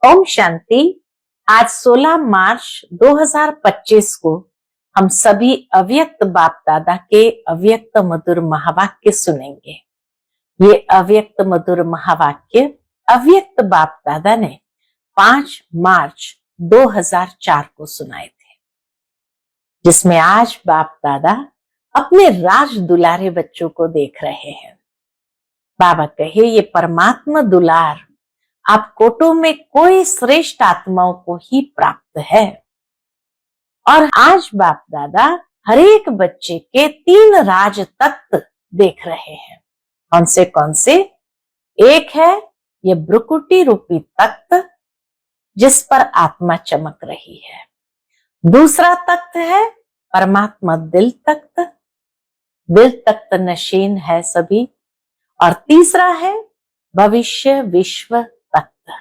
ओम शांति। आज 16 मार्च 2025 को हम सभी अव्यक्त बाप दादा के अव्यक्त मधुर महावाक्य सुनेंगे। ये अव्यक्त मधुर महावाक्य अव्यक्त बाप दादा ने 5 मार्च 2004 को सुनाए थे, जिसमें आज बाप दादा अपने राज दुलारे बच्चों को देख रहे हैं। बाबा कहे, ये परमात्मा दुलार आप कोटों में कोई श्रेष्ठ आत्माओं को ही प्राप्त है। और आज बाप दादा हर एक बच्चे के 3 राज तत्व देख रहे हैं। कौन से? एक है ये ब्रुकुटी रूपी तत्व, जिस पर आत्मा चमक रही है। दूसरा तत्व है परमात्मा दिल तत्व, दिल तत्व नशीन है सभी। और तीसरा है भविष्य विश्व तत्व।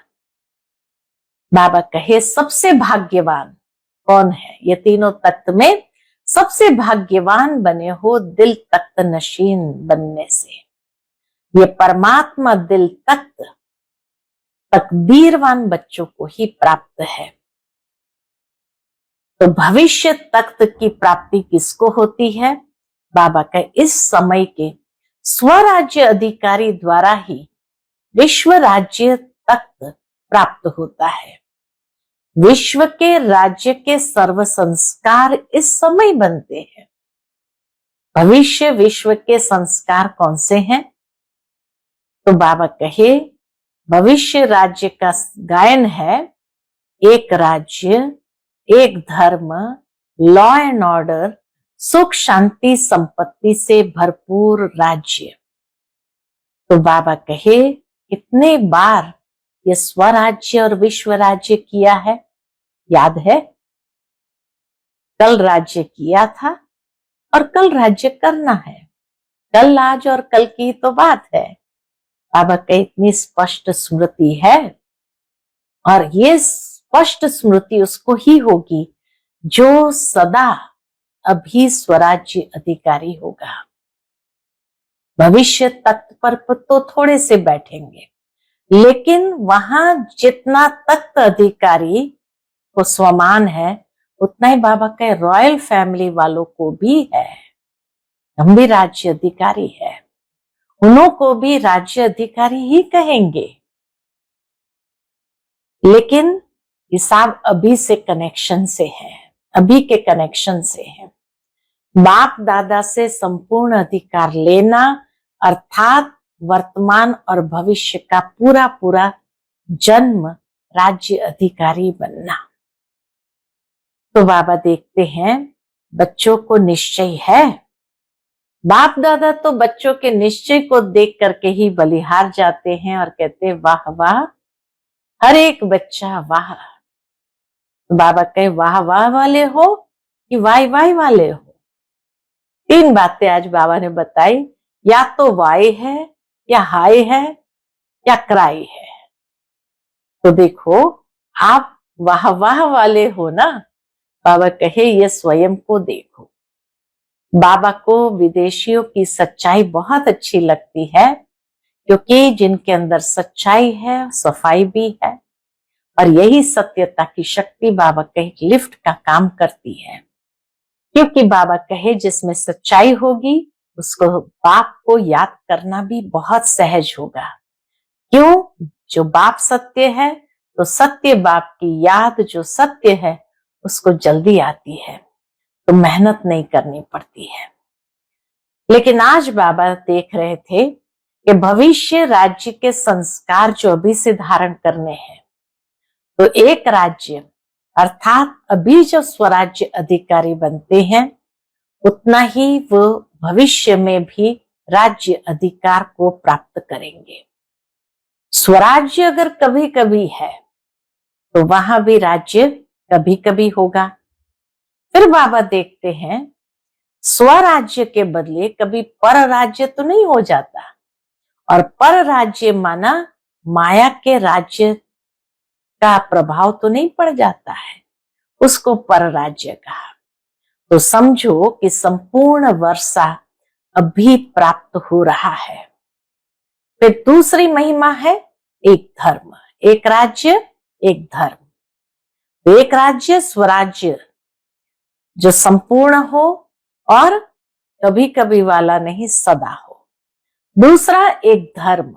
बाबा कहे, सबसे भाग्यवान कौन है? ये तीनों तत्व में सबसे भाग्यवान बने हो दिल तत्व नशीन बनने से। ये परमात्मा दिल तत्व तकदीरवान बच्चों को ही प्राप्त है। तो भविष्य तत्व की प्राप्ति किसको होती है? बाबा का इस समय के स्वराज्य अधिकारी द्वारा ही विश्व राज्य तत्व प्राप्त होता है। विश्व के राज्य के सर्व संस्कार इस समय बनते हैं। भविष्य विश्व के संस्कार कौन से हैं? तो बाबा कहे, भविष्य राज्य का गायन है, एक राज्य, एक धर्म, लॉ एंड ऑर्डर, सुख शांति संपत्ति से भरपूर राज्य। तो बाबा कहे, कितने बार ये स्वराज्य और विश्व राज्य किया है? याद है? कल राज्य किया था और कल राज्य करना है। कल, आज और कल की तो बात है। बाबा का इतनी स्पष्ट स्मृति है, और ये स्पष्ट स्मृति उसको ही होगी जो सदा अभी स्वराज्य अधिकारी होगा। भविष्य तत्व पर तो थोड़े से बैठेंगे, लेकिन वहां जितना तत्व अधिकारी को स्वमान है, उतना ही बाबा के रॉयल फैमिली वालों को भी है। हम भी राज्य अधिकारी है, उन्हों को भी राज्य अधिकारी ही कहेंगे। लेकिन हिसाब अभी से कनेक्शन से है, अभी के कनेक्शन से है। बाप दादा से संपूर्ण अधिकार लेना अर्थात वर्तमान और भविष्य का पूरा पूरा जन्म राज्य अधिकारी बनना। तो बाबा देखते हैं बच्चों को निश्चय है। बाप दादा तो बच्चों के निश्चय को देख करके ही बलिहार जाते हैं और कहते, वाह वाह, हर एक बच्चा वाह। तो बाबा कहे, वाह वाह वाले हो कि वाई वाई वाले हो? 3 बातें आज बाबा ने बताई, या तो वाई है, या हाई है, या क्राई है। तो देखो, आप वाह वाह वाले हो ना? बाबा कहे, ये स्वयं को देखो। बाबा को विदेशियों की सच्चाई बहुत अच्छी लगती है, क्योंकि जिनके अंदर सच्चाई है, सफाई भी है, और यही सत्यता की शक्ति बाबा कहे लिफ्ट का काम करती है। क्योंकि बाबा कहे, जिसमें सच्चाई होगी उसको बाप को याद करना भी बहुत सहज होगा। क्यों? जो बाप सत्य है, तो सत्य बाप की याद जो सत्य है उसको जल्दी आती है, तो मेहनत नहीं करनी पड़ती है। लेकिन आज बाबा देख रहे थे कि भविष्य राज्य के संस्कार जो अभी से धारण करने हैं, तो एक राज्य अर्थात अभी जो स्वराज्य अधिकारी बनते हैं, उतना ही वो भविष्य में भी राज्य अधिकार को प्राप्त करेंगे। स्वराज्य अगर कभी कभी है, तो वहां भी राज्य कभी कभी होगा। फिर बाबा देखते हैं, स्वराज्य के बदले कभी पर राज्य तो नहीं हो जाता, और पर राज्य माना माया के राज्य का प्रभाव तो नहीं पड़ जाता है, उसको पर राज्य कहा। तो समझो कि संपूर्ण वर्षा अभी प्राप्त हो रहा है। फिर दूसरी महिमा है एक धर्म, एक राज्य, एक धर्म। तो एक राज्य स्वराज्य जो संपूर्ण हो और कभी कभी वाला नहीं, सदा हो। दूसरा एक धर्म,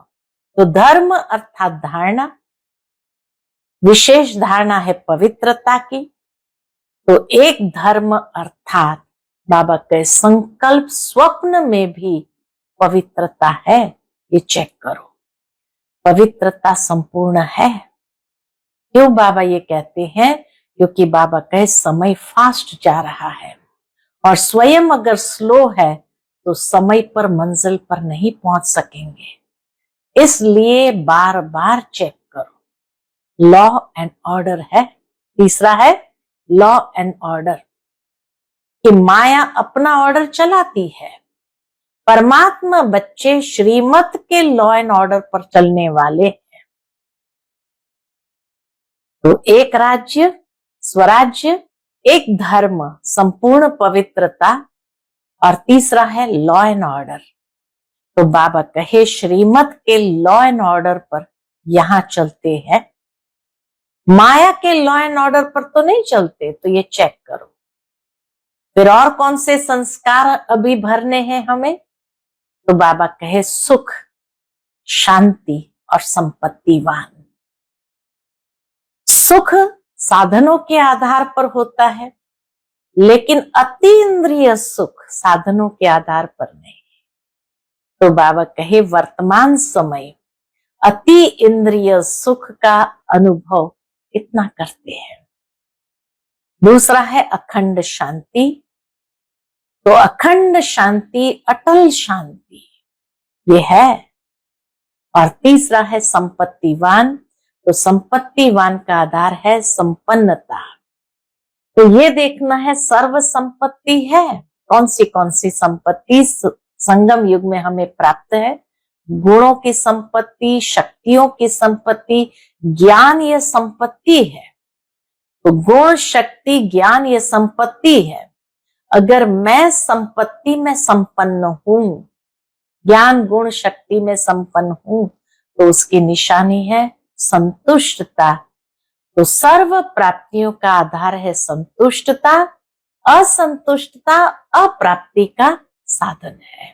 तो धर्म अर्थात धारणा, विशेष धारणा है पवित्रता की। तो एक धर्म अर्थात बाबा के संकल्प स्वप्न में भी पवित्रता है, ये चेक करो। पवित्रता संपूर्ण है। क्यों बाबा ये कहते हैं? क्योंकि बाबा कहे समय फास्ट जा रहा है और स्वयं अगर स्लो है तो समय पर मंजिल पर नहीं पहुंच सकेंगे। इसलिए बार बार चेक करो। लॉ एंड ऑर्डर है। तीसरा है लॉ एंड ऑर्डर, कि माया अपना ऑर्डर चलाती है, परमात्मा बच्चे श्रीमत के लॉ एंड ऑर्डर पर चलने वाले हैं। तो एक राज्य स्वराज्य, एक धर्म संपूर्ण पवित्रता, और तीसरा है लॉ एंड ऑर्डर। तो बाबा कहे श्रीमत के लॉ एंड ऑर्डर पर यहां चलते हैं, माया के लॉ एंड ऑर्डर पर तो नहीं चलते। तो ये चेक करो। फिर और कौन से संस्कार अभी भरने हैं हमें? तो बाबा कहे सुख, शांति और संपत्तिवान। सुख साधनों के आधार पर होता है, लेकिन अति इंद्रिय सुख साधनों के आधार पर नहीं। तो बाबा कहे वर्तमान समय अति इंद्रिय सुख का अनुभव इतना करते हैं। दूसरा है अखंड शांति। तो अखंड शांति, अटल शांति ये है। और तीसरा है संपत्तिवान। तो संपत्तिवान का आधार है संपन्नता। तो ये देखना है सर्व संपत्ति है। कौन सी संपत्ति संगम युग में हमें प्राप्त है? गुणों की संपत्ति, शक्तियों की संपत्ति, ज्ञान ये संपत्ति है। तो गुण, शक्ति, ज्ञान ये संपत्ति है। अगर मैं संपत्ति में संपन्न हूं, ज्ञान गुण शक्ति में संपन्न हूं, तो उसकी निशानी है संतुष्टता। तो सर्व प्राप्तियों का आधार है संतुष्टता। असंतुष्टता अप्राप्ति का साधन है।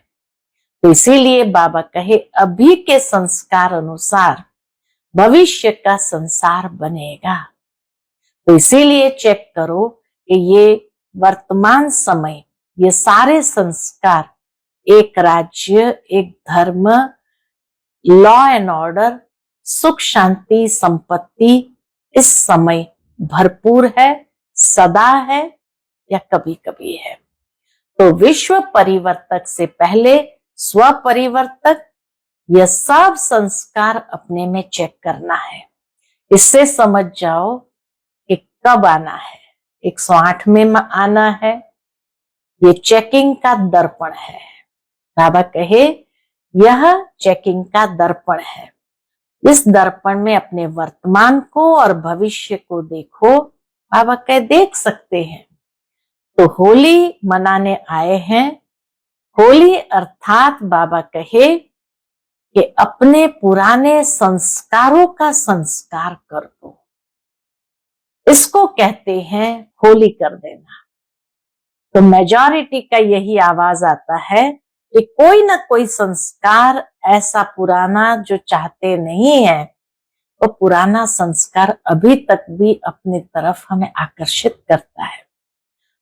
तो इसीलिए बाबा कहे अभी के संस्कार अनुसार भविष्य का संसार बनेगा। तो इसीलिए चेक करो कि ये वर्तमान समय, ये सारे संस्कार, एक राज्य, एक धर्म, लॉ एंड ऑर्डर, सुख शांति संपत्ति, इस समय भरपूर है, सदा है या कभी कभी है। तो विश्व परिवर्तक से पहले स्व परिवर्तक, यह सब संस्कार अपने में चेक करना है। इससे समझ जाओ कि कब आना है। 108 में आना है। ये चेकिंग का दर्पण है। बाबा कहे यह चेकिंग का दर्पण है। इस दर्पण में अपने वर्तमान को और भविष्य को देखो। बाबा कहे देख सकते हैं। तो होली मनाने आए हैं। होली अर्थात बाबा कहे कि अपने पुराने संस्कारों का संस्कार कर दो। इसको कहते हैं होली कर देना। तो मेजॉरिटी का यही आवाज आता है कि कोई ना कोई संस्कार ऐसा पुराना जो चाहते नहीं है, वो पुराना संस्कार अभी तक भी अपनी तरफ हमें आकर्षित करता है।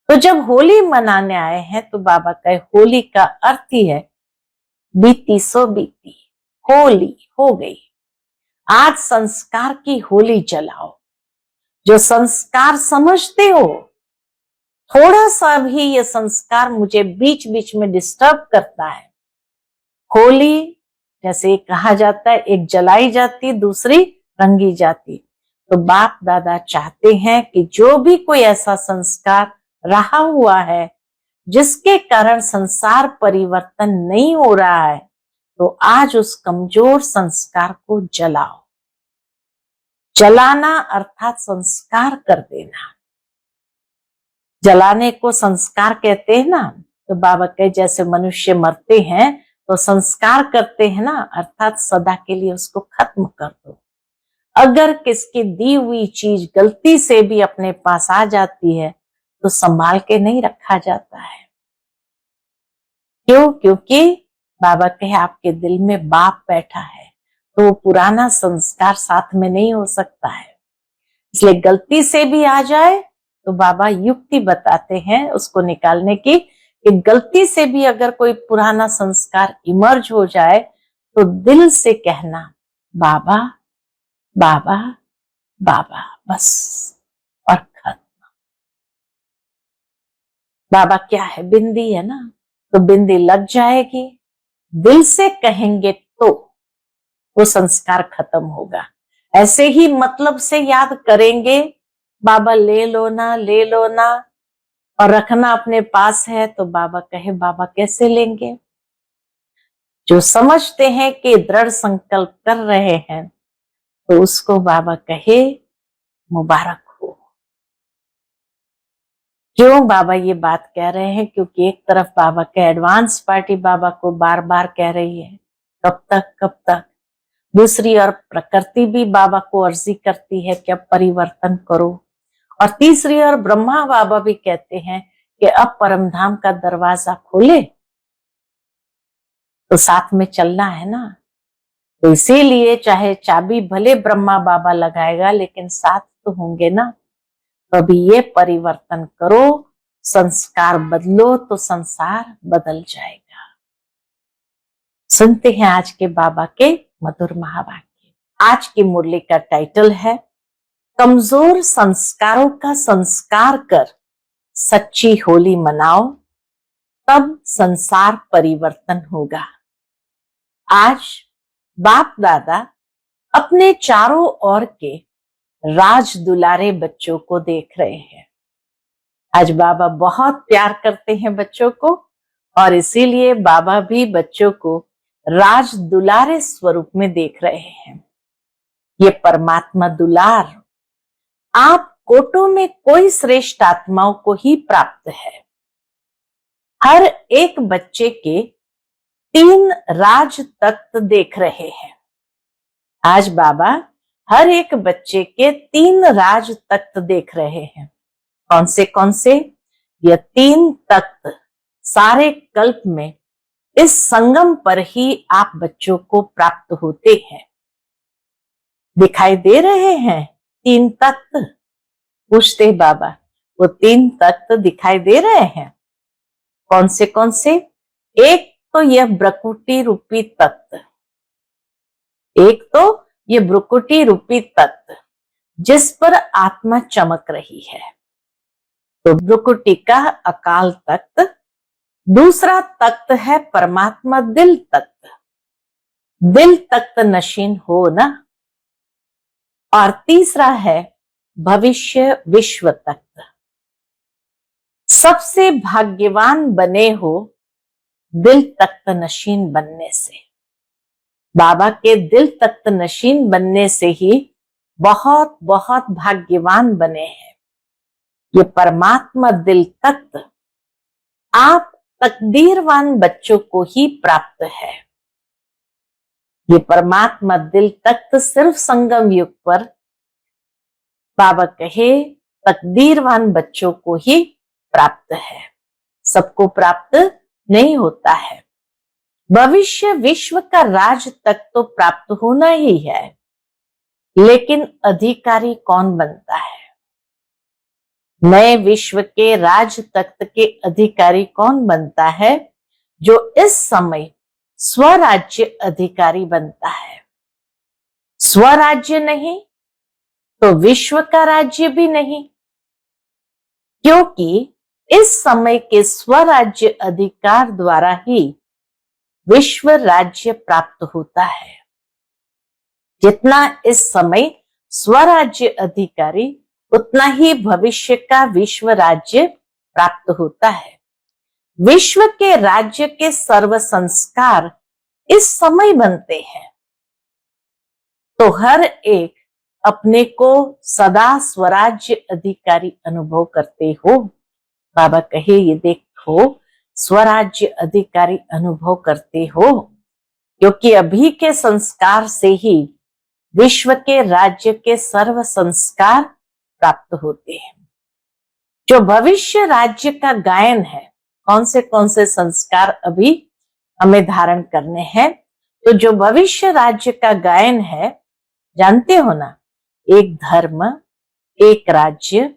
तो जब होली मनाने आए हैं तो बाबा कहे होली का अर्थ ही है बीती सो बीती, होली हो गई। आज संस्कार की होली जलाओ। जो संस्कार समझते हो, थोड़ा सा भी ये संस्कार मुझे बीच बीच में डिस्टर्ब करता है। होली जैसे कहा जाता है, एक जलाई जाती दूसरी रंगी जाती। तो बाप दादा चाहते हैं कि जो भी कोई ऐसा संस्कार रहा हुआ है जिसके कारण संसार परिवर्तन नहीं हो रहा है, तो आज उस कमजोर संस्कार को जलाओ। जलाना अर्थात संस्कार कर देना। जलाने को संस्कार कहते हैं ना। तो बाबा कहे जैसे मनुष्य मरते हैं तो संस्कार करते हैं ना, अर्थात सदा के लिए उसको खत्म कर दो। अगर किसकी दी हुई चीज गलती से भी अपने पास आ जाती है तो संभाल के नहीं रखा जाता है। क्यों? क्योंकि बाबा कहे आपके दिल में बाप बैठा है, तो वो पुराना संस्कार साथ में नहीं हो सकता है। इसलिए गलती से भी आ जाए तो बाबा युक्ति बताते हैं उसको निकालने की, कि गलती से भी अगर कोई पुराना संस्कार इमर्ज हो जाए तो दिल से कहना बाबा बाबा बाबा, बस, और खत्म। बाबा क्या है? बिंदी है ना, तो बिंदी लग जाएगी। दिल से कहेंगे तो वो संस्कार खत्म होगा। ऐसे ही मतलब से याद करेंगे, बाबा ले लो ना, ले लो ना, और रखना अपने पास है, तो बाबा कहे बाबा कैसे लेंगे? जो समझते हैं कि दृढ़ संकल्प कर रहे हैं, तो उसको बाबा कहे मुबारक हो। क्यों बाबा ये बात कह रहे हैं? क्योंकि एक तरफ बाबा के एडवांस पार्टी बाबा को बार बार कह रही है कब तक कब तक, दूसरी ओर प्रकृति भी बाबा को अर्जी करती है कि अब परिवर्तन करो, और तीसरी ओर ब्रह्मा बाबा भी कहते हैं कि अब परमधाम का दरवाजा खोले, तो साथ में चलना है ना। तो इसीलिए चाहे चाबी भले ब्रह्मा बाबा लगाएगा, लेकिन साथ तो होंगे ना। तो अभी ये परिवर्तन करो, संस्कार बदलो तो संसार बदल जाएगा। सुनते हैं आज के बाबा के मधुर महावाक्य। आज की मुरली का टाइटल है कमजोर संस्कारों का संस्कार कर सच्ची होली मनाओ, तब संसार परिवर्तन होगा। आज बाप दादा अपने चारों ओर के राज दुलारे बच्चों को देख रहे हैं। आज बाबा बहुत प्यार करते हैं बच्चों को, और इसीलिए बाबा भी बच्चों को राज दुलारे स्वरूप में देख रहे हैं। ये परमात्मा दुलार आप कोटों में कोई श्रेष्ठ आत्माओं को ही प्राप्त है। हर एक बच्चे के 3 राज तत्व देख रहे हैं। आज बाबा हर एक बच्चे के 3 राज तत्व देख रहे हैं। कौन से कौन से? ये 3 तत्व सारे कल्प में इस संगम पर ही आप बच्चों को प्राप्त होते हैं। दिखाई दे रहे हैं 3 तत्व? पूछते बाबा, वो 3 तत्व दिखाई दे रहे हैं? कौन से कौन से? एक तो यह ब्रकुटी रूपी तत्व, एक तो ये ब्रकुटी रूपी तत्व जिस पर आत्मा चमक रही है, तो ब्रकुटी का अकाल तत्व। दूसरा तत्व है परमात्मा दिल तत्व, दिल तत्व नशीन हो ना। और तीसरा है भविष्य विश्व तत्व। सबसे भाग्यवान बने हो दिल तत्व नशीन बनने से। बाबा के दिल तत्व नशीन बनने से ही बहुत बहुत भाग्यवान बने हैं। ये परमात्मा दिल तत्व आप तकदीरवान बच्चों को ही प्राप्त है। ये परमात्मा दिल तत्व सिर्फ संगम युग पर बाबा कहे तकदीरवान बच्चों को ही प्राप्त है, सबको प्राप्त नहीं होता है। भविष्य विश्व का राज तक तो प्राप्त होना ही है, लेकिन अधिकारी कौन बनता है? नए विश्व के राज तख्त के अधिकारी कौन बनता है? जो इस समय स्वराज्य अधिकारी बनता है। स्वराज्य नहीं तो विश्व का राज्य भी नहीं, क्योंकि इस समय के स्वराज्य अधिकार द्वारा ही विश्व राज्य प्राप्त होता है। जितना इस समय स्वराज्य अधिकारी, उतना ही भविष्य का विश्व राज्य प्राप्त होता है। विश्व के राज्य के सर्व संस्कार इस समय बनते हैं, तो हर एक अपने को सदा स्वराज्य अधिकारी अनुभव करते हो। बाबा कहे ये देखो स्वराज्य अधिकारी अनुभव करते हो, क्योंकि अभी के संस्कार से ही विश्व के राज्य के सर्व संस्कार प्राप्त होते हैं। जो भविष्य राज्य का गायन है, कौन से संस्कार अभी हमें धारण करने हैं, तो जो भविष्य राज्य का गायन है, जानते हो ना, एक धर्म, एक राज्य,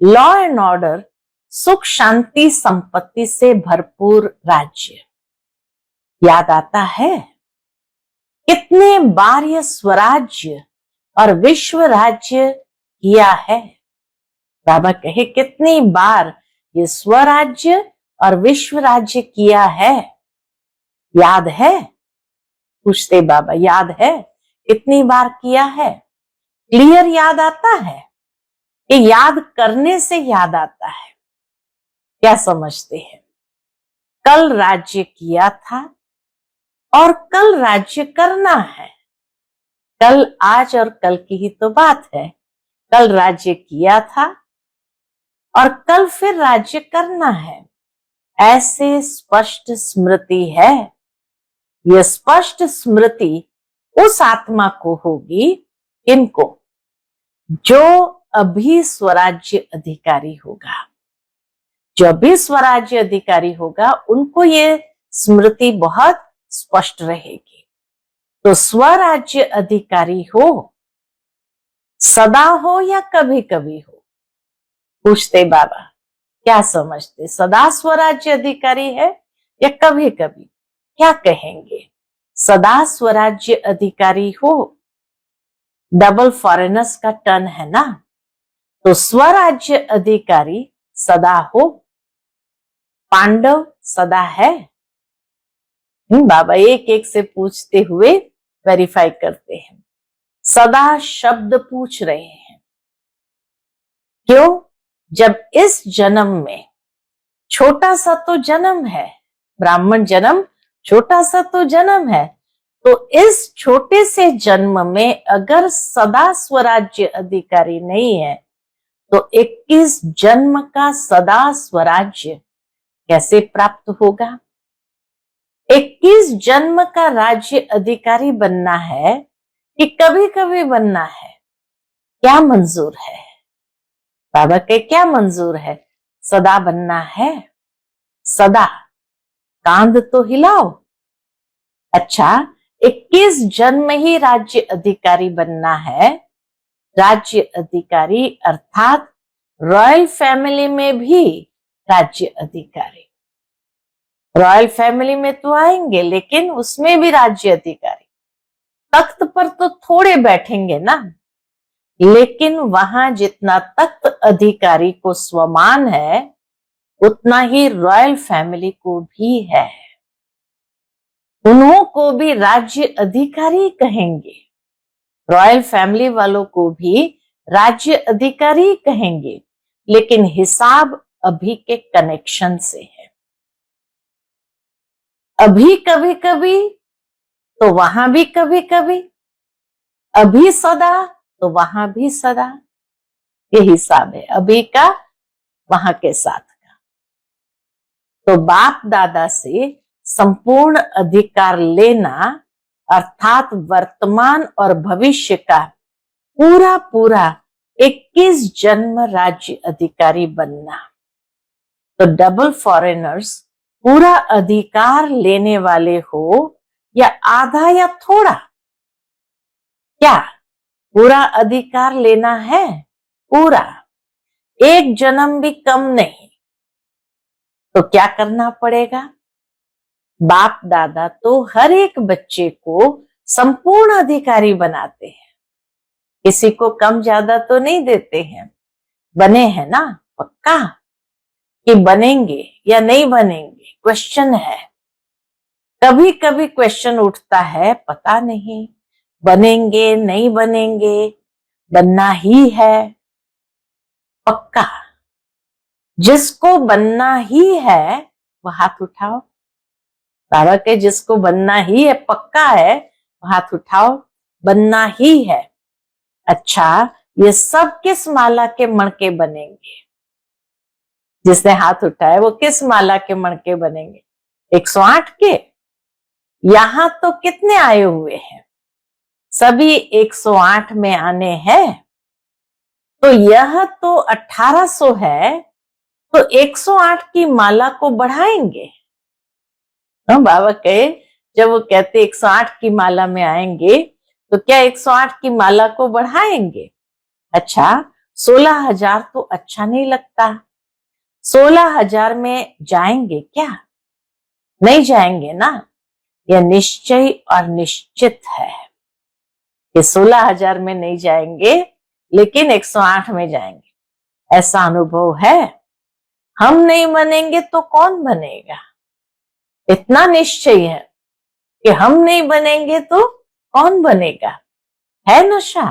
लॉ एंड ऑर्डर, सुख शांति संपत्ति से भरपूर राज्य। याद आता है कितने बार यह स्वराज्य और विश्व राज्य किया है। बाबा कहे कितनी बार ये स्वराज्य और विश्व राज्य किया है, याद है? पूछते बाबा, याद है कितनी बार किया है? क्लियर याद आता है कि याद करने से याद आता है? क्या समझते हैं? कल राज्य किया था और कल राज्य करना है। कल, आज और कल की ही तो बात है। कल राज्य किया था और कल फिर राज्य करना है। ऐसे स्पष्ट स्मृति है। यह स्पष्ट स्मृति उस आत्मा को होगी, किनको? जो अभी स्वराज्य अधिकारी होगा। जो अभी स्वराज्य अधिकारी होगा उनको ये स्मृति बहुत स्पष्ट रहेगी। तो स्वराज्य अधिकारी हो, सदा हो या कभी कभी हो? पूछते बाबा, क्या समझते? सदा स्वराज्य अधिकारी है या कभी कभी? क्या कहेंगे? सदा स्वराज्य अधिकारी हो, डबल फॉरेनर्स का टर्न है ना, तो स्वराज्य अधिकारी सदा हो। पांडव सदा है? बाबा एक एक से पूछते हुए वेरीफाई करते हैं। सदा शब्द पूछ रहे हैं। क्यों? जब इस जन्म में छोटा सा तो जन्म है, ब्राह्मण जन्म छोटा सा तो जन्म है, तो इस छोटे से जन्म में अगर सदा स्वराज्य अधिकारी नहीं है, तो 21 जन्म का सदा स्वराज्य कैसे प्राप्त होगा? 21 जन्म का राज्य अधिकारी बनना है कि कभी कभी बनना है? क्या मंजूर है? बाबा के क्या मंजूर है? सदा बनना है। सदा कांध तो हिलाओ। अच्छा, 21 जन्म ही राज्य अधिकारी बनना है। राज्य अधिकारी अर्थात रॉयल फैमिली में भी राज्य अधिकारी। रॉयल फैमिली में तो आएंगे, लेकिन उसमें भी राज्य अधिकारी। तख्त पर तो थोड़े बैठेंगे ना, लेकिन वहां जितना तख्त अधिकारी को स्वमान है, उतना ही रॉयल फैमिली को भी है। उन्हों को भी राज्य अधिकारी कहेंगे, रॉयल फैमिली वालों को भी राज्य अधिकारी कहेंगे, लेकिन हिसाब अभी के कनेक्शन से है। अभी कभी कभी तो वहां भी कभी कभी, अभी सदा तो वहां भी सदा। ये हिसाब है अभी का वहां के साथ का। तो बाप दादा से संपूर्ण अधिकार लेना अर्थात वर्तमान और भविष्य का पूरा पूरा 21 जन्म राज्य अधिकारी बनना। तो डबल फॉरेनर्स पूरा अधिकार लेने वाले हो या आधा या थोड़ा? क्या पूरा अधिकार लेना है? पूरा, एक जन्म भी कम नहीं। तो क्या करना पड़ेगा? बाप दादा तो हर एक बच्चे को संपूर्ण अधिकारी बनाते हैं, किसी को कम ज्यादा तो नहीं देते हैं। बने हैं ना पक्का कि बनेंगे या नहीं बनेंगे? क्वेश्चन है। कभी कभी क्वेश्चन उठता है, पता नहीं बनेंगे नहीं बनेंगे, बनना ही है। पक्का जिसको बनना ही है वह हाथ उठाओ। बाबा के जिसको बनना ही है, पक्का है, वह हाथ उठाओ। बनना ही है। अच्छा, ये सब किस माला के मणके बनेंगे? जिसने हाथ उठाया वो किस माला के मणके बनेंगे? 108 के? यहां तो कितने आए हुए हैं? सभी 108 में आने हैं, तो यह तो 1800 है, तो 108 की माला को बढ़ाएंगे। बाबा कहे, जब वो कहते 108 की माला में आएंगे, तो क्या 108 की माला को बढ़ाएंगे? अच्छा, 16,000 तो अच्छा नहीं लगता, 16,000 में जाएंगे क्या? नहीं जाएंगे ना। यह निश्चय और निश्चित है कि 16,000 में नहीं जाएंगे, लेकिन 108 में जाएंगे। ऐसा अनुभव है। हम नहीं बनेंगे तो कौन बनेगा? इतना निश्चय है कि हम नहीं बनेंगे तो कौन बनेगा। है नशा।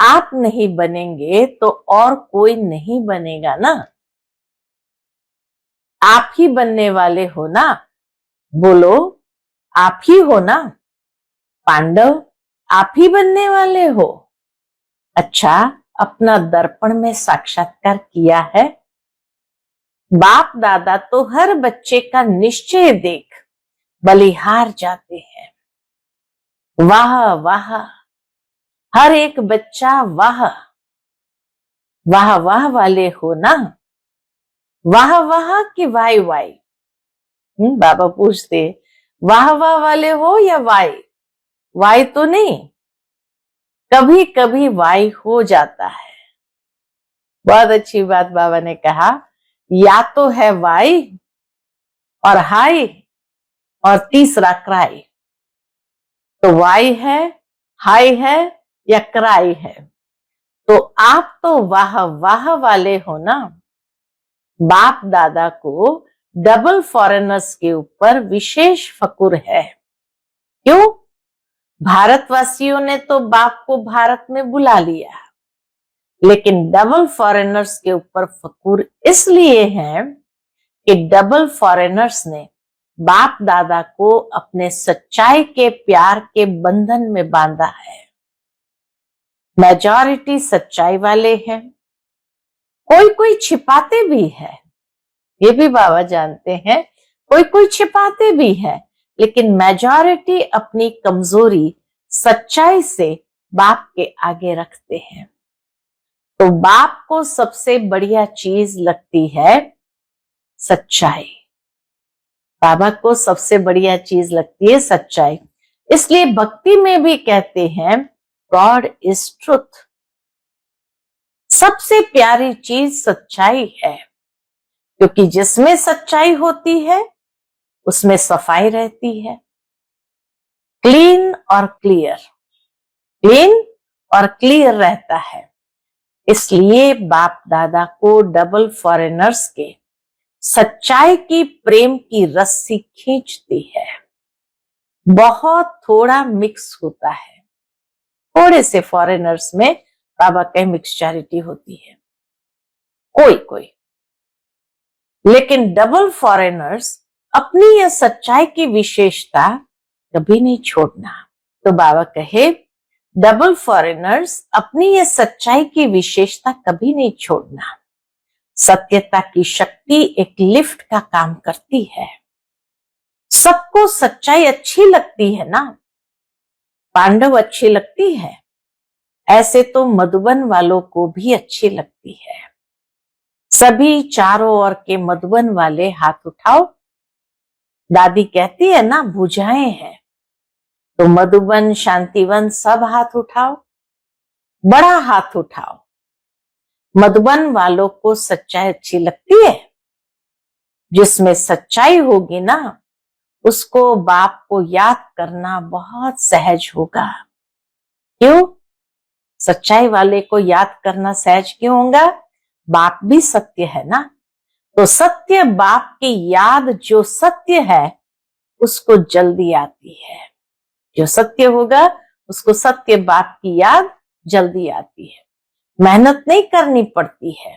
आप नहीं बनेंगे तो और कोई नहीं बनेगा ना। आप ही बनने वाले हो ना। बोलो, आप ही हो ना। पांडव, आप ही बनने वाले हो। अच्छा, अपना दर्पण में साक्षात्कार किया है? बाप दादा तो हर बच्चे का निश्चय देख बलिहार जाते हैं। वाह वाह, हर एक बच्चा वाह वाह वाह वाले हो ना। वाह वाह कि वाई वाई? बाबा पूछते, वाह वाह वाले हो या वाई? वाई तो नहीं, कभी कभी वाई हो जाता है। बहुत अच्छी बात बाबा ने कहा, या तो है वाई और हाई और तीसरा क्राई। तो वाई है, हाई है या क्राई है? तो आप तो वाह वाह वाले हो ना। बाप दादा को डबल फॉरेनर्स के ऊपर विशेष फकुर है। क्यों? भारतवासियों ने तो बाप को भारत में बुला लिया, लेकिन डबल फॉरेनर्स के ऊपर फकुर इसलिए है कि डबल फॉरेनर्स ने बाप दादा को अपने सच्चाई के प्यार के बंधन में बांधा है। मेजॉरिटी सच्चाई वाले हैं, कोई कोई छिपाते भी है, ये भी बाबा जानते हैं, कोई कोई छिपाते भी है, लेकिन मेजॉरिटी अपनी कमजोरी सच्चाई से बाप के आगे रखते हैं। तो बाप को सबसे बढ़िया चीज लगती है सच्चाई। बाबा को सबसे बढ़िया चीज लगती है सच्चाई। इसलिए भक्ति में भी कहते हैं गॉड इज ट्रुथ। सबसे प्यारी चीज सच्चाई है, क्योंकि जिसमें सच्चाई होती है उसमें सफाई रहती है। क्लीन और क्लियर, क्लीन और क्लियर रहता है। इसलिए बाप दादा को डबल फॉरेनर्स के सच्चाई की प्रेम की रस्सी खींचती है। बहुत थोड़ा मिक्स होता है, थोड़े से फॉरेनर्स में बाबा कहे मिक्स चैरिटी होती है, कोई कोई। लेकिन डबल फॉरेनर्स अपनी यह सच्चाई की विशेषता कभी नहीं छोड़ना। तो बाबा कहे डबल फॉरेनर्स अपनी यह सच्चाई की विशेषता कभी नहीं छोड़ना। सत्यता की शक्ति एक लिफ्ट का काम करती है। सबको सच्चाई अच्छी लगती है ना। पांडव अच्छी लगती है, ऐसे तो मधुबन वालों को भी अच्छी लगती है। सभी चारों ओर के मधुबन वाले हाथ उठाओ। दादी कहती है ना भुजाएं हैं, तो मधुबन शांतिवन सब हाथ उठाओ, बड़ा हाथ उठाओ। मधुबन वालों को सच्चाई अच्छी लगती है। जिसमें सच्चाई होगी ना, उसको बाप को याद करना बहुत सहज होगा। क्यों? सच्चाई वाले को याद करना सहज क्यों होगा? बाप भी सत्य है ना। तो सत्य बाप की याद जो सत्य है उसको जल्दी आती है। जो सत्य होगा उसको सत्य बाप की याद जल्दी आती है। मेहनत नहीं करनी पड़ती है।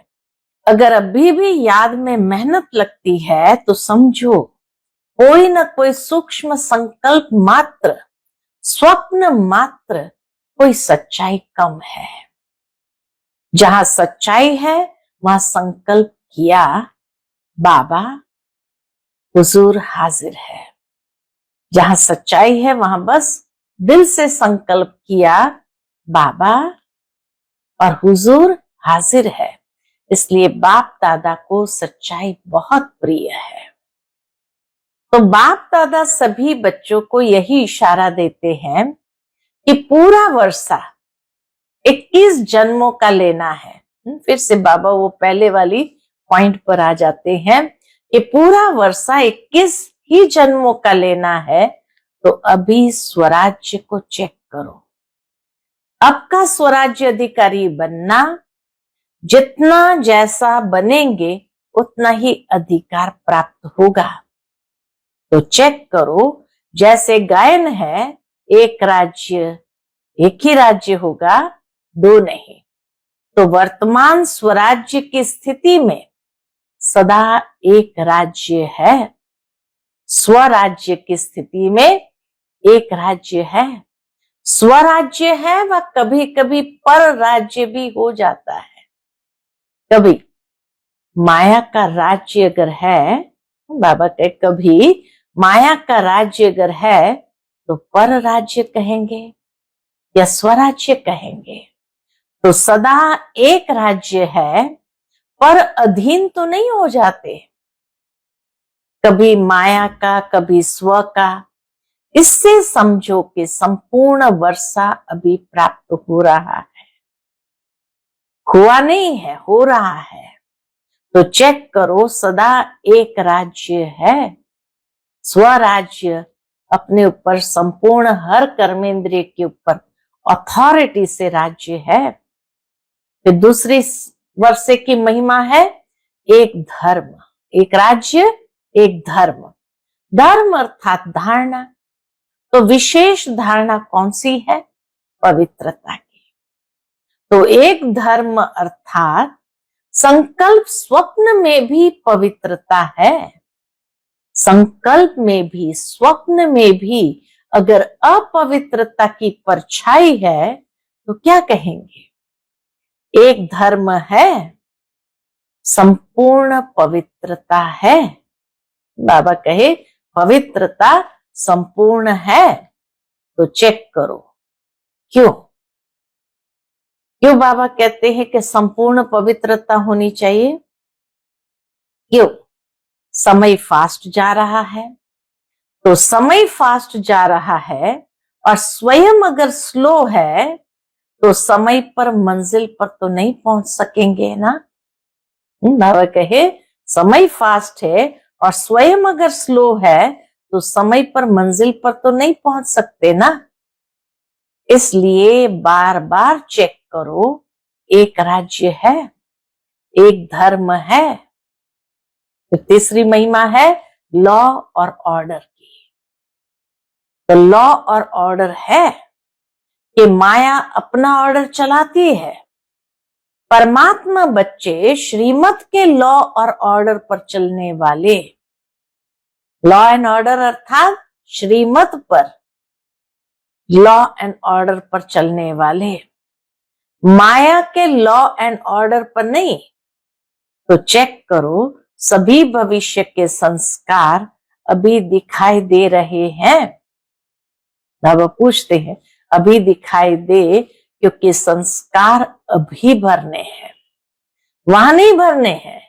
अगर अभी भी याद में मेहनत लगती है तो समझो कोई न कोई सूक्ष्म संकल्प मात्र, स्वप्न मात्र, कोई सच्चाई कम है। जहां सच्चाई है वहां संकल्प किया, बाबा हुजूर हाजिर है। जहां सच्चाई है वहां बस दिल से संकल्प किया, बाबा और हुजूर हाजिर है। इसलिए बाप दादा को सच्चाई बहुत प्रिय है। तो बाप दादा सभी बच्चों को यही इशारा देते हैं कि पूरा वर्षा 21 जन्मों का लेना है। फिर से बाबा वो पहले वाली पॉइंट पर आ जाते हैं कि पूरा वर्षा 21 ही जन्मों का लेना है। तो अभी स्वराज्य को चेक करो। अब का स्वराज्य अधिकारी बनना, जितना जैसा बनेंगे उतना ही अधिकार प्राप्त होगा। तो चेक करो, जैसे गायन है, एक राज्य एक ही राज्य होगा, दो नहीं। तो वर्तमान स्वराज्य की स्थिति में सदा एक राज्य है। स्वराज्य की स्थिति में एक राज्य है। स्वराज्य है वह कभी कभी पर राज्य भी हो जाता है। कभी माया का राज्य अगर है, बाबा कहे कभी माया का राज्य अगर है तो पर राज्य कहेंगे या स्वराज्य कहेंगे। तो सदा एक राज्य है, पर अधीन तो नहीं हो जाते, कभी माया का कभी स्व का। इससे समझो कि संपूर्ण वर्षा अभी प्राप्त हो रहा है, हुआ नहीं है, हो रहा है। तो चेक करो, सदा एक राज्य है। स्वराज्य अपने ऊपर संपूर्ण हर कर्मेंद्रिय के ऊपर अथॉरिटी से राज्य है। फिर दूसरी वर्षे की महिमा है एक धर्म, एक राज्य एक धर्म। धर्म अर्थात धारणा। तो विशेष धारणा कौन सी है? पवित्रता की। तो एक धर्म अर्थात संकल्प स्वप्न में भी पवित्रता है। संकल्प में भी स्वप्न में भी अगर अपवित्रता की परछाई है तो क्या कहेंगे? एक धर्म है, संपूर्ण पवित्रता है। बाबा कहे पवित्रता संपूर्ण है। तो चेक करो क्यों क्यों बाबा कहते हैं कि संपूर्ण पवित्रता होनी चाहिए? क्यों? समय फास्ट जा रहा है। तो समय फास्ट जा रहा है और स्वयं अगर स्लो है तो समय पर मंजिल पर तो नहीं पहुंच सकेंगे ना। बाबा कहे समय फास्ट है और स्वयं अगर स्लो है तो समय पर मंजिल पर तो नहीं पहुंच सकते ना। इसलिए बार बार चेक करो, एक राज्य है, एक धर्म है। तो तीसरी महिमा है लॉ और ऑर्डर की। तो लॉ और ऑर्डर है कि माया अपना ऑर्डर चलाती है, परमात्मा बच्चे श्रीमत के लॉ और ऑर्डर पर चलने वाले। लॉ एंड ऑर्डर अर्थात श्रीमत पर, लॉ एंड ऑर्डर पर चलने वाले, माया के लॉ एंड ऑर्डर पर नहीं। तो चेक करो, सभी भविष्य के संस्कार अभी दिखाई दे रहे हैं। अब पूछते हैं अभी दिखाई दे, क्योंकि संस्कार अभी भरने हैं, वहां नहीं भरने हैं।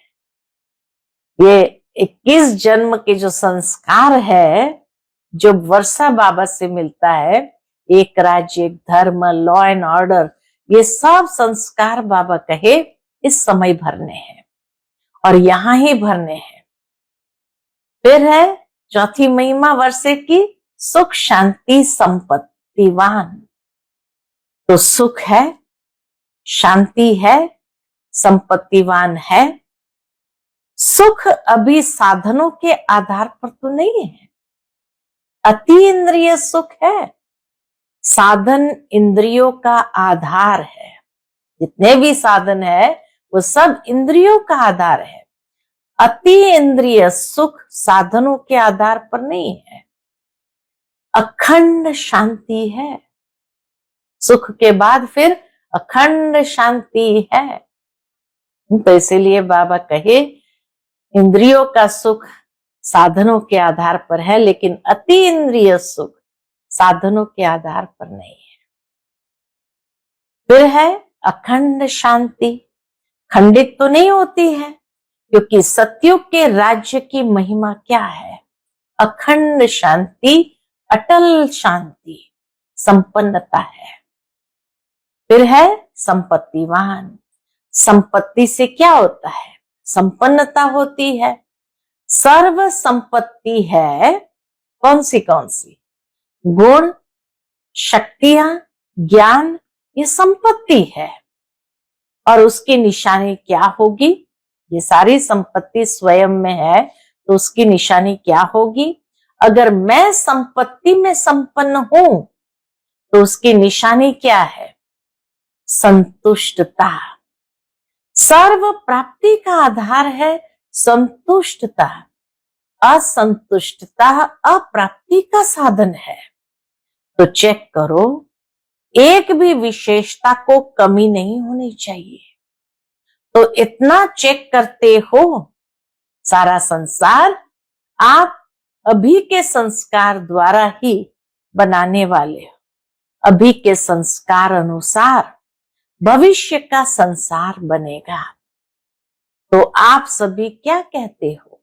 ये 21 जन्म के जो संस्कार है, जो वर्षा बाबा से मिलता है, एक राज्य एक धर्म, लॉ एंड ऑर्डर, ये सब संस्कार बाबा कहे इस समय भरने हैं और यहां ही भरने हैं। फिर है चौथी महिमा वर्षे की, सुख शांति संपत्तिवान। तो सुख है, शांति है, संपत्तिवान है। सुख अभी साधनों के आधार पर तो नहीं है, अति इंद्रिय सुख है। साधन इंद्रियों का आधार है। जितने भी साधन है वो सब इंद्रियों का आधार है। अति इंद्रिय सुख साधनों के आधार पर नहीं है। अखंड शांति है। सुख के बाद फिर अखंड शांति है। तो इसीलिए बाबा कहे इंद्रियों का सुख साधनों के आधार पर है, लेकिन अति इंद्रिय सुख साधनों के आधार पर नहीं है। फिर है अखंड शांति, खंडित तो नहीं होती है, क्योंकि सतयुग के राज्य की महिमा क्या है? अखंड शांति, अटल शांति, संपन्नता है। फिर है संपत्तिवान, संपत्ति से क्या होता है? संपन्नता होती है। सर्व संपत्ति है कौन सी? गुण, शक्तियां, ज्ञान, ये संपत्ति है। और उसकी निशानी क्या होगी? ये सारी संपत्ति स्वयं में है, तो उसकी निशानी क्या होगी? अगर मैं संपत्ति में संपन्न हूं तो उसकी निशानी क्या है? संतुष्टता। सर्व प्राप्ति का आधार है संतुष्टता। असंतुष्टता अप्राप्ति का साधन है। तो चेक करो, एक भी विशेषता को कमी नहीं होनी चाहिए। तो इतना चेक करते हो, सारा संसार आप अभी के संस्कार द्वारा ही बनाने वाले हो। अभी के संस्कार अनुसार भविष्य का संसार बनेगा। तो आप सभी क्या कहते हो?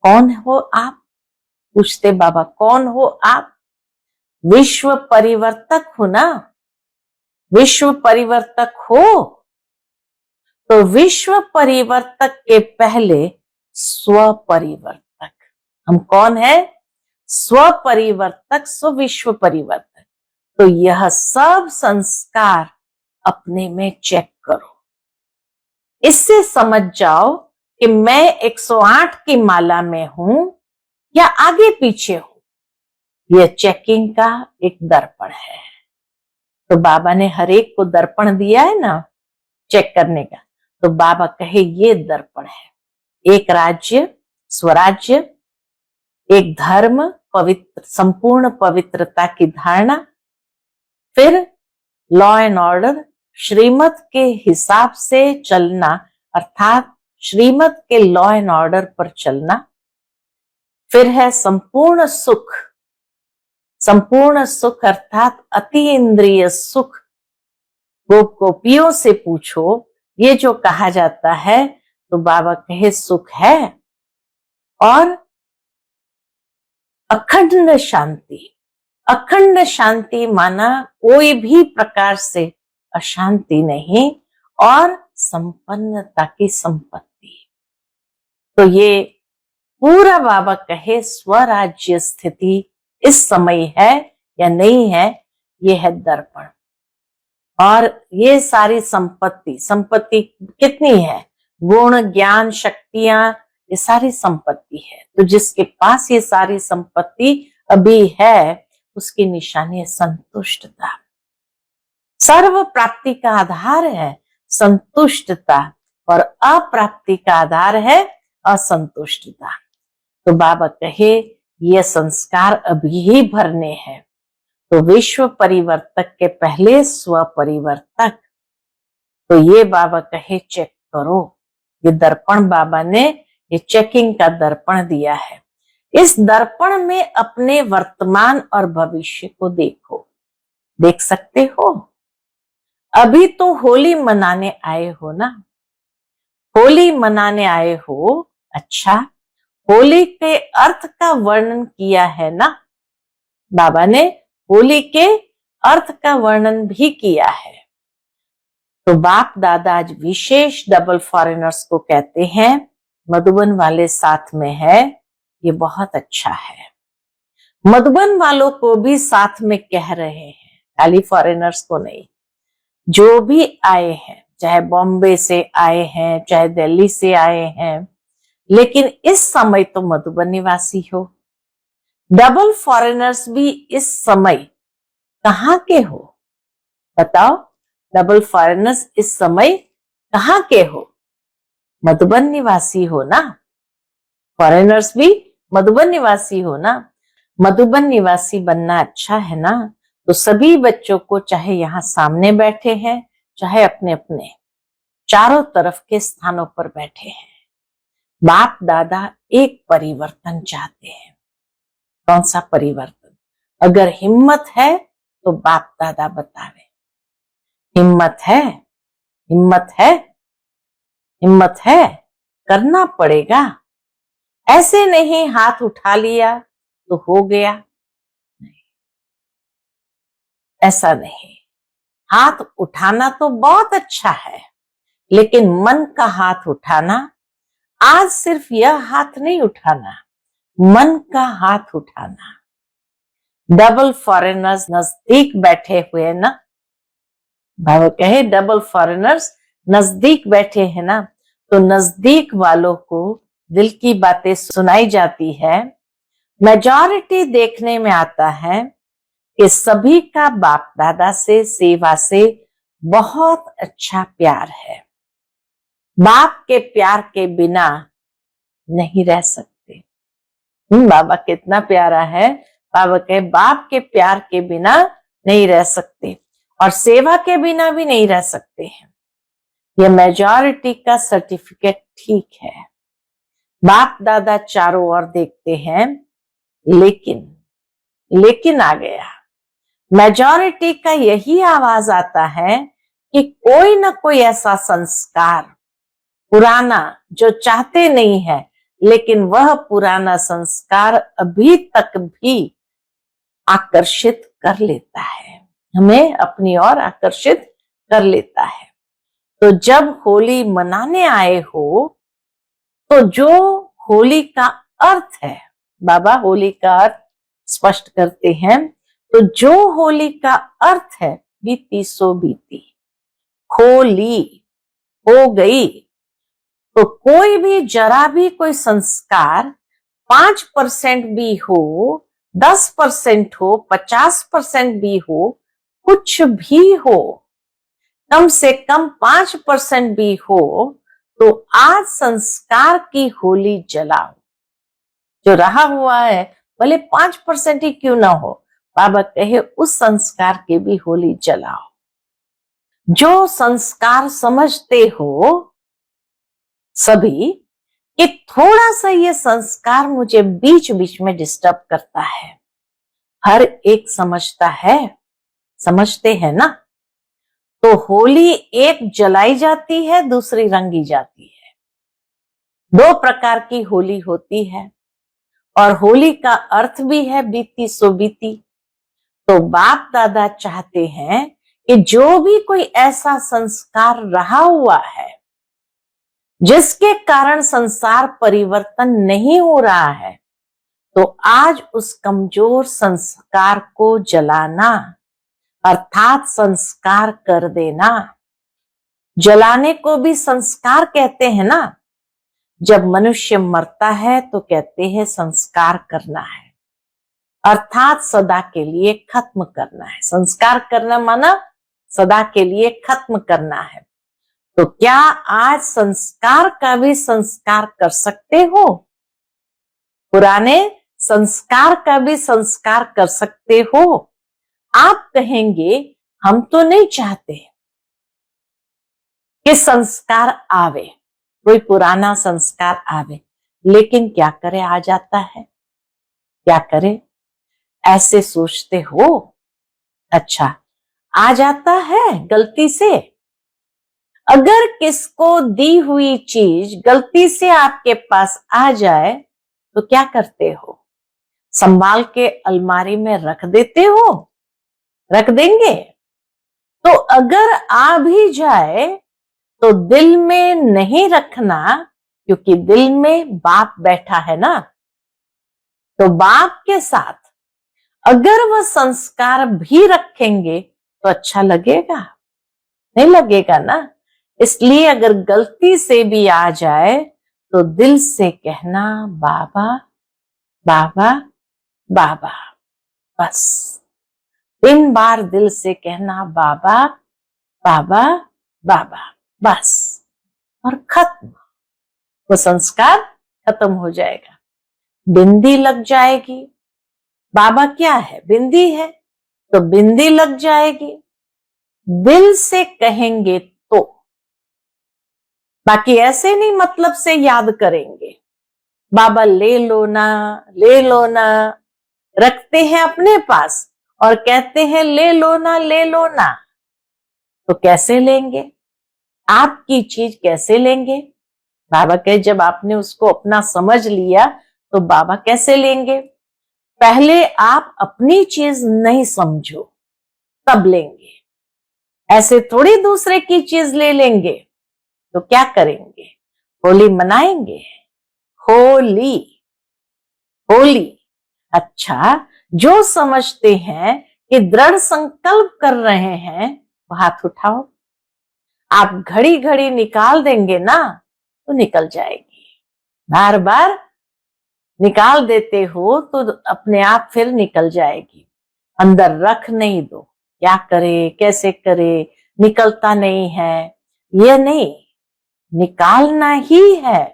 कौन हो आप? पूछते बाबा, कौन हो आप? विश्व परिवर्तक हो ना? विश्व परिवर्तक हो तो विश्व परिवर्तक के पहले स्व परिवर्तक। हम कौन है? स्व परिवर्तक, स्व विश्व परिवर्तक। तो यह सब संस्कार अपने में चेक करो। इससे समझ जाओ कि मैं 108 की माला में हूं या आगे पीछे हूं। यह चेकिंग का एक दर्पण है। तो बाबा ने हर एक को दर्पण दिया है ना चेक करने का। तो बाबा कहे ये दर्पण है। एक राज्य, स्वराज्य, एक धर्म, पवित्र, संपूर्ण पवित्रता की धारणा, फिर लॉ एंड ऑर्डर, श्रीमत के हिसाब से चलना, अर्थात श्रीमत के लॉ एंड ऑर्डर पर चलना। फिर है संपूर्ण सुख, संपूर्ण सुख अर्थात अति इंद्रिय सुख। गोपियों से पूछो ये जो कहा जाता है, तो बाबा कहे सुख है। और अखंड शांति, अखंड शांति माना कोई भी प्रकार से अशांति नहीं, और संपन्नता की संपत्ति। तो ये पूरा बाबा कहे स्वराज्य स्थिति इस समय है या नहीं है, ये है दर्पण। और ये सारी संपत्ति, संपत्ति कितनी है? गुण, ज्ञान, शक्तियां, ये सारी संपत्ति है। तो जिसके पास ये सारी संपत्ति अभी है, उसकी निशानी है संतुष्टता। सर्व प्राप्ति का आधार है संतुष्टता, और अप्राप्ति का आधार है असंतुष्टता। तो बाबा कहे ये संस्कार अभी ही भरने हैं। तो विश्व परिवर्तक के पहले स्व परिवर्तक। तो ये बाबा कहे चेक करो। ये दर्पण बाबा ने ये चेकिंग का दर्पण दिया है। इस दर्पण में अपने वर्तमान और भविष्य को देखो। देख सकते हो? अभी तो होली मनाने आए हो ना? होली मनाने आए हो। अच्छा, होली के अर्थ का वर्णन किया है ना बाबा ने? होली के अर्थ का वर्णन भी किया है। तो बाप दादा आज विशेष डबल फॉरेनर्स को कहते हैं, मधुबन वाले साथ में है, ये बहुत अच्छा है। मधुबन वालों को भी साथ में कह रहे हैं, खाली फॉरेनर्स को नहीं। जो भी आए हैं, चाहे बॉम्बे से आए हैं, चाहे दिल्ली से आए हैं, लेकिन इस समय तो मधुबन निवासी हो। डबल फॉरेनर्स भी इस समय कहाँ के हो? बताओ, डबल फॉरेनर्स इस समय कहाँ के हो? मधुबन निवासी हो ना? फॉरेनर्स भी मधुबन निवासी हो ना? मधुबन निवासी बनना अच्छा है ना? तो सभी बच्चों को, चाहे यहाँ सामने बैठे हैं, चाहे अपने अपने चारों तरफ के स्थानों पर बैठे हैं, बाप दादा एक परिवर्तन चाहते हैं। कौन सा परिवर्तन? अगर हिम्मत है तो बाप दादा बतावे। हिम्मत है, हिम्मत है, हिम्मत है, करना पड़ेगा। ऐसे नहीं हाथ उठा लिया तो हो गया, नहीं, ऐसा नहीं। हाथ उठाना तो बहुत अच्छा है, लेकिन मन का हाथ उठाना, आज सिर्फ यह हाथ नहीं उठाना, मन का हाथ उठाना। डबल फॉरेनर्स नजदीक बैठे हुए ना, बाबा कहे डबल फॉरेनर्स नजदीक बैठे हैं ना, तो नजदीक वालों को दिल की बातें सुनाई जाती है। मेजॉरिटी देखने में आता है कि सभी का बाप दादा से, सेवा से बहुत अच्छा प्यार है। बाप के प्यार के बिना नहीं रह सकते। बाबा कितना प्यारा है। बाबा कहे बाप के प्यार के बिना नहीं रह सकते और सेवा के बिना भी नहीं रह सकते हैं। यह मेजॉरिटी का सर्टिफिकेट ठीक है। बाप दादा चारों ओर देखते हैं, लेकिन आ गया। मेजॉरिटी का यही आवाज आता है कि कोई ना कोई ऐसा संस्कार पुराना जो चाहते नहीं है, लेकिन वह पुराना संस्कार अभी तक भी आकर्षित कर लेता है, हमें अपनी ओर आकर्षित कर लेता है। तो जब होली मनाने आए हो, तो जो होली का अर्थ है, बाबा होली का अर्थ स्पष्ट करते हैं, तो जो होली का अर्थ है, बीती सो बीती, होली हो गई। तो कोई भी जरा भी कोई संस्कार 5% भी हो, 10% हो, 50% भी हो, कुछ भी हो, कम से कम 5% भी हो, तो आज संस्कार की होली जलाओ। जो रहा हुआ है भले 5% ही क्यों ना हो, बाबा कहे उस संस्कार की भी होली जलाओ। जो संस्कार समझते हो सभी कि थोड़ा सा ये संस्कार मुझे बीच बीच में डिस्टर्ब करता है, हर एक समझता है, समझते हैं ना। तो होली एक जलाई जाती है, दूसरी रंगी जाती है। दो प्रकार की होली होती है और होली का अर्थ भी है बीती सो बीती। तो बाप दादा चाहते हैं कि जो भी कोई ऐसा संस्कार रहा हुआ है जिसके कारण संसार परिवर्तन नहीं हो रहा है, तो आज उस कमजोर संस्कार को जलाना, अर्थात संस्कार कर देना। जलाने को भी संस्कार कहते हैं ना। जब मनुष्य मरता है तो कहते हैं संस्कार करना है, अर्थात सदा के लिए खत्म करना है। संस्कार करना माना सदा के लिए खत्म करना है। तो क्या आज संस्कार का भी संस्कार कर सकते हो? पुराने संस्कार का भी संस्कार कर सकते हो? आप कहेंगे हम तो नहीं चाहते कि संस्कार आवे, कोई पुराना संस्कार आवे, लेकिन क्या करे, आ जाता है। क्या करे? ऐसे सोचते हो, अच्छा आ जाता है गलती से। अगर किसको दी हुई चीज गलती से आपके पास आ जाए तो क्या करते हो? संभाल के अलमारी में रख देते हो? रख देंगे? तो अगर आ भी जाए तो दिल में नहीं रखना, क्योंकि दिल में बाप बैठा है ना। तो बाप के साथ अगर वह संस्कार भी रखेंगे तो अच्छा लगेगा? नहीं लगेगा ना। इसलिए अगर गलती से भी आ जाए तो दिल से कहना बाबा बाबा बाबा, बस 3 बार दिल से कहना बाबा बाबा बाबा, बस, और खत्म। वो संस्कार खत्म हो जाएगा। बिंदी लग जाएगी। बाबा क्या है? बिंदी है, तो बिंदी लग जाएगी। दिल से कहेंगे तो, बाकी ऐसे नहीं मतलब से याद करेंगे। बाबा ले लो ना, ले लो ना, रखते हैं अपने पास और कहते हैं ले लो ना, ले लो ना। तो कैसे लेंगे? आपकी चीज कैसे लेंगे? बाबा कहे जब आपने उसको अपना समझ लिया तो बाबा कैसे लेंगे? पहले आप अपनी चीज नहीं समझो, तब लेंगे। ऐसे थोड़ी दूसरे की चीज ले लेंगे। तो क्या करेंगे? होली मनाएंगे। होली, होली। अच्छा, जो समझते हैं कि दृढ़ संकल्प कर रहे हैं वो हाथ उठाओ। आप घड़ी घड़ी निकाल देंगे ना तो निकल जाएगी। बार बार निकाल देते हो तो अपने आप फिर निकल जाएगी। अंदर रख नहीं दो। क्या करे, कैसे करे, निकलता नहीं है, ये नहीं, निकालना ही है।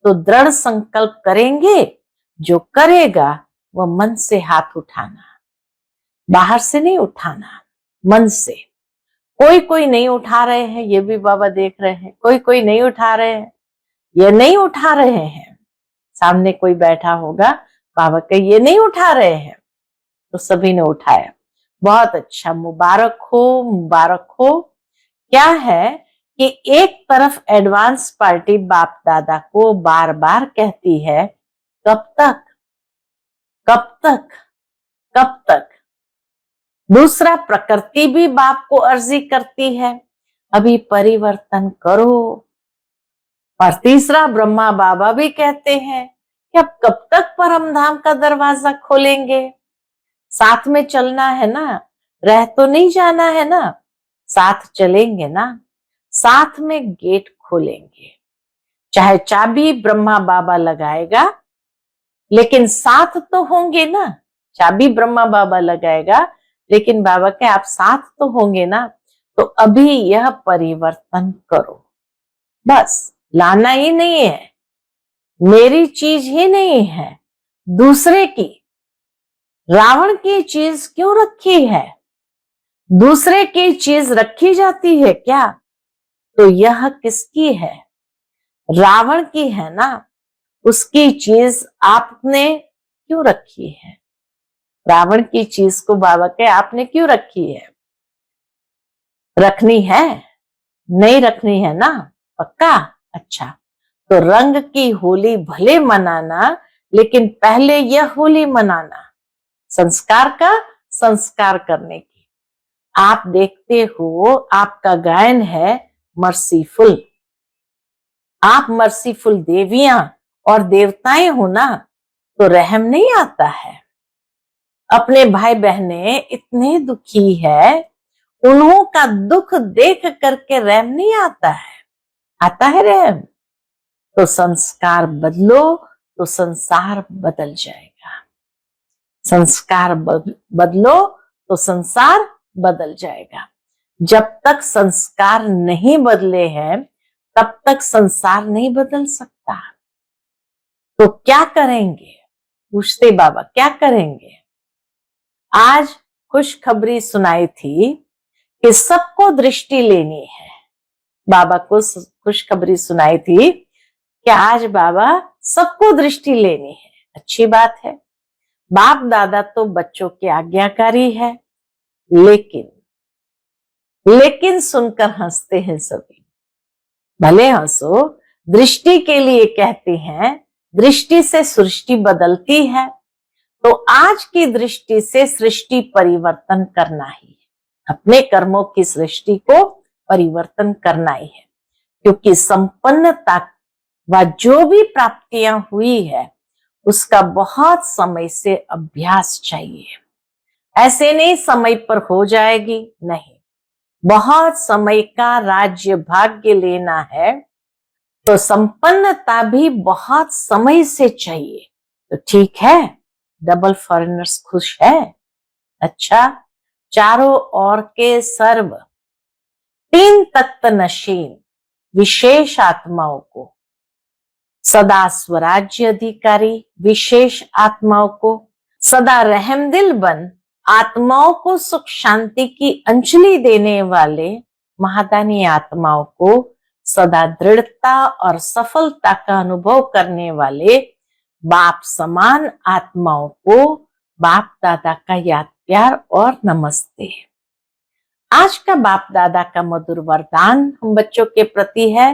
तो दृढ़ संकल्प करेंगे। जो करेगा वह मन से हाथ उठाना, बाहर से नहीं उठाना, मन से। कोई कोई नहीं उठा रहे हैं, ये भी बाबा देख रहे हैं। कोई कोई नहीं उठा रहे हैं, ये नहीं उठा रहे हैं। सामने कोई बैठा होगा, बाबा के ये नहीं उठा रहे हैं, तो सभी ने उठाया। बहुत अच्छा, मुबारक हो, मुबारक हो। क्या है कि एक तरफ एडवांस पार्टी बाप दादा को बार बार कहती है कब तक, कब तक, कब तक। दूसरा, प्रकृति भी बाप को अर्जी करती है अभी परिवर्तन करो। और तीसरा, ब्रह्मा बाबा भी कहते हैं कि अब कब तक परम धाम का दरवाजा खोलेंगे? साथ में चलना है ना, रह तो नहीं जाना है ना, साथ चलेंगे ना, साथ में गेट खोलेंगे। चाहे चाबी ब्रह्मा बाबा लगाएगा, लेकिन साथ तो होंगे ना। चाबी ब्रह्मा बाबा लगाएगा, लेकिन बाबा के आप साथ तो होंगे ना। तो अभी यह परिवर्तन करो। बस, लाना ही नहीं है, मेरी चीज ही नहीं है, दूसरे की। रावण की चीज क्यों रखी है? दूसरे की चीज रखी जाती है क्या? तो यह किसकी है? रावण की है ना। उसकी चीज आपने क्यों रखी है? रावण की चीज को बाबा के आपने क्यों रखी है? रखनी है? नहीं रखनी है ना? पक्का? अच्छा, तो रंग की होली भले मनाना, लेकिन पहले यह होली मनाना संस्कार का, संस्कार करने की। आप देखते हो, आपका गायन है मर्सीफुल। आप मर्सीफुल देवियां और देवताएं हो ना, तो रहम नहीं आता है। अपने भाई बहने इतने दुखी है, उन्हों का दुख देख करके रहम नहीं आता है। आता है रहम? तो संस्कार बदलो तो संसार बदल जाएगा। संस्कार बदलो तो संसार बदल जाएगा। जब तक संस्कार नहीं बदले हैं, तब तक संसार नहीं बदल सकता। तो क्या करेंगे? पूछते बाबा, क्या करेंगे? आज खुशखबरी सुनाई थी कि सबको दृष्टि लेनी है। बाबा को खुशखबरी सुनाई थी कि आज बाबा सबको दृष्टि लेनी है। अच्छी बात है। बाप दादा तो बच्चों के आज्ञाकारी है, लेकिन सुनकर हंसते हैं सभी। भले हंसो, दृष्टि के लिए कहते हैं, दृष्टि से सृष्टि बदलती है। तो आज की दृष्टि से सृष्टि परिवर्तन करना ही है। अपने कर्मों की सृष्टि को परिवर्तन करना ही है, क्योंकि संपन्नता व जो भी प्राप्तियां हुई है उसका बहुत समय से अभ्यास चाहिए। ऐसे नहीं समय पर हो जाएगी, नहीं, बहुत समय का राज्य भाग्य लेना है, तो संपन्नता भी बहुत समय से चाहिए। तो ठीक है, डबल फॉरेनर्स खुश है। अच्छा, चारों ओर के सर्व 3 तख्त नशीन विशेष आत्माओं को, सदा स्वराज्य अधिकारी विशेष आत्माओं को, सदा रहमदिल बन आत्माओं को सुख शांति की अंजलि देने वाले महादानी आत्माओं को, सदा दृढ़ता और सफलता का अनुभव करने वाले बाप समान आत्माओं को बाप दादा का याद प्यार और नमस्ते। आज का बाप दादा का मधुर वरदान हम बच्चों के प्रति है,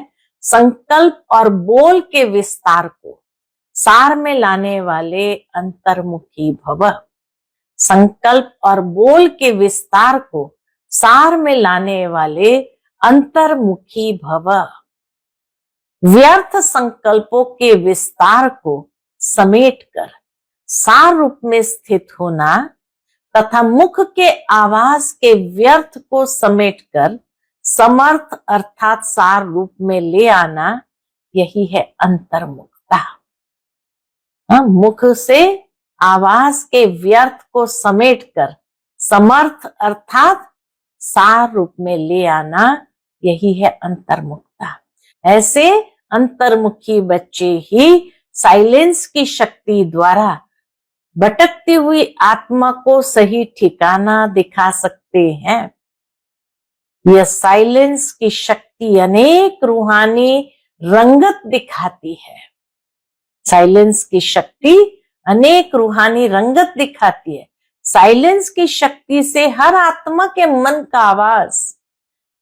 संकल्प और बोल के विस्तार को सार में लाने वाले अंतर्मुखी भव। संकल्प और बोल के विस्तार को सार में लाने वाले अंतर्मुखी भव। व्यर्थ संकल्पों के विस्तार को समेटकर सार रूप में स्थित होना तथा मुख के आवाज के व्यर्थ को समेटकर समर्थ अर्थात सार रूप में ले आना, यही है अंतर्मुखता। मुख से आवाज के व्यर्थ को समेटकर समर्थ अर्थात सार रूप में ले आना, यही है अंतर्मुखता। ऐसे अंतर्मुखी बच्चे ही साइलेंस की शक्ति द्वारा भटकती हुई आत्मा को सही ठिकाना दिखा सकते हैं। यह साइलेंस की शक्ति अनेक रूहानी रंगत दिखाती है। साइलेंस की शक्ति अनेक रूहानी रंगत दिखाती है। साइलेंस की शक्ति से हर आत्मा के मन का आवाज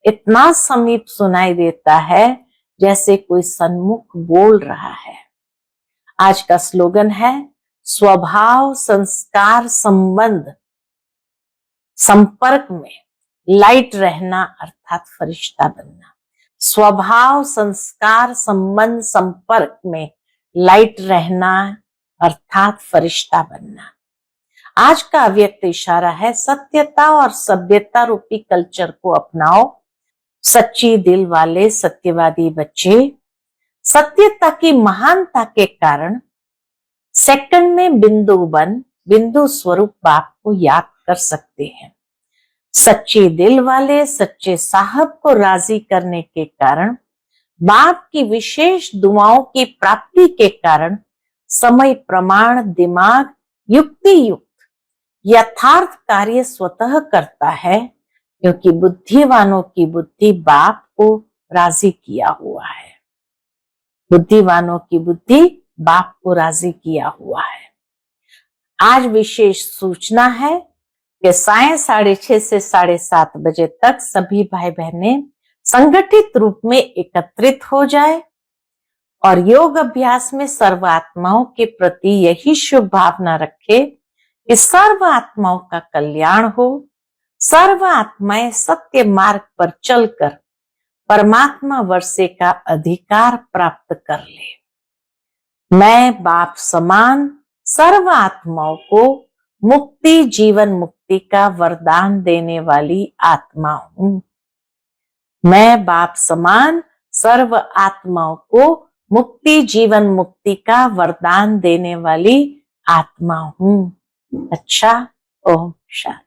इतना समीप सुनाई देता है जैसे कोई सन्मुख बोल रहा है। आज का स्लोगन है, स्वभाव संस्कार संबंध संपर्क में लाइट रहना अर्थात फरिश्ता बनना। स्वभाव संस्कार संबंध संपर्क में लाइट रहना अर्थात फरिश्ता बनना। आज का अव्यक्त इशारा है, सत्यता और सभ्यता रूपी कल्चर को अपनाओ। सच्ची दिल वाले सत्यवादी बच्चे सत्यता की महानता के कारण सेकंड में बिंदु स्वरूप बाप को याद कर सकते हैं। सच्चे दिल वाले सच्चे साहब को राजी करने के कारण बाप की विशेष दुआओं की प्राप्ति के कारण समय प्रमाण दिमाग युक्ति युक्त यथार्थ कार्य स्वतः करता है, क्योंकि बुद्धिवानों की बुद्धि बाप को राजी किया हुआ है। बुद्धिवानों की बुद्धि बाप को राजी किया हुआ है। आज विशेष सूचना है कि सायं 6:30 से 7:30 बजे तक सभी भाई बहनें संगठित रूप में एकत्रित हो जाए और योग अभ्यास में सर्व आत्माओं के प्रति यही शुभ भावना रखे कि सर्व आत्माओं का कल्याण हो, सर्व आत्माएं सत्य मार्ग पर चलकर परमात्मा वर्षे का अधिकार प्राप्त कर ले। मैं बाप समान सर्व आत्माओं को मुक्ति जीवन मुक्ति का वरदान देने वाली आत्मा हूं। मैं बाप समान सर्व आत्माओं को मुक्ति जीवन मुक्ति का वरदान देने वाली आत्मा हूं। अच्छा, ओम शांति।